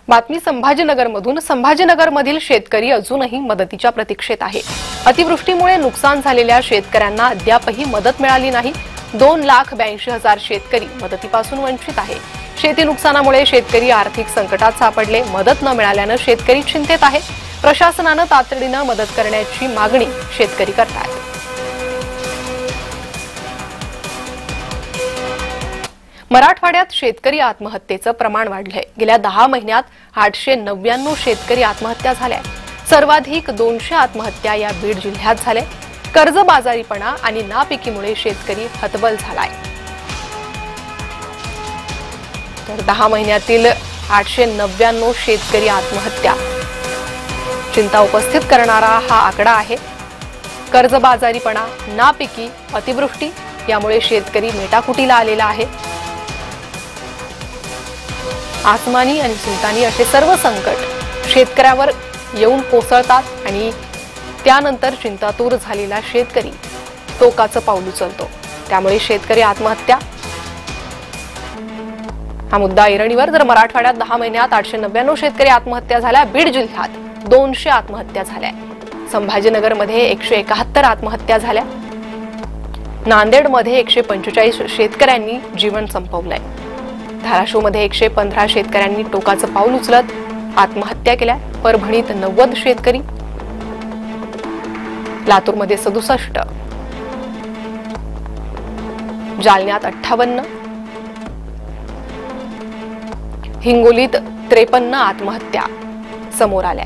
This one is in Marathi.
बातमी संभाजीनगरमधून। संभाजीनगरमधील शेतकरी अजूनही मदतीच्या प्रतीक्षेत आहे। अतिवृष्टीमुळे नुकसान झालेल्या शेतकऱ्यांना अद्यापही मदत मिळाली नाही। 2,82,000 शेतकरी मदतीपासून वंचित आहे। शेती नुकसानामुळे शेतकरी आर्थिक संकटात सापडले। मदत न मिळाल्याने शेतकरी चिंतेत आहे। प्रशासनाने तातडीने मदत करण्याची मागणी शेतकरी करतात। मराठवाड्यात शेतकरी आत्महत्येचं प्रमाण वाढलंय। गेल्या 10 महिन्यात 899 शेतकरी आत्महत्या झाल्या। सर्वाधिक 200 आत्महत्या या बीड जिल्ह्यात झाल्या। कर्जबाजारीपणा आणि नापिकीमुळे शेतकरी हतबल झालाय। तर 10 महिन्यातील 899 शेतकरी आत्महत्या चिंता उपस्थित करणारा हा आकडा आहे। कर्जबाजारीपणा, नापिकी, अतिवृष्टी यामुळे शेतकरी मेटाकुटीला आलेला आहे। आसमानी आणि सुलतानी असे सर्व संकट शेतकऱ्यावर येऊन कोसळतात आणि त्यानंतर चिंतातूर झालेला शेतकरी टोकाचं पाऊल उचलतो। त्यामुळे शेतकरी आत्महत्या हा मुद्दा ऐरणीवर। तर मराठवाड्यात 10 महिन्यात 899 शेतकरी आत्महत्या झाल्या। बीड जिल्ह्यात 200 आत्महत्या झाल्या। संभाजीनगरमध्ये 171 आत्महत्या झाल्या। नांदेडमध्ये 145 शेतकऱ्यांनी जीवन संपवलंय। धाराशिवमध्ये 115 शेतकऱ्यांनी टोकाचं पाऊल उचलत आत्महत्या केल्या। परभणीत 90 शेतकरी, लातूरमध्ये 67, जालन्यात 58, हिंगोलीत 53 आत्महत्या समोर आल्या।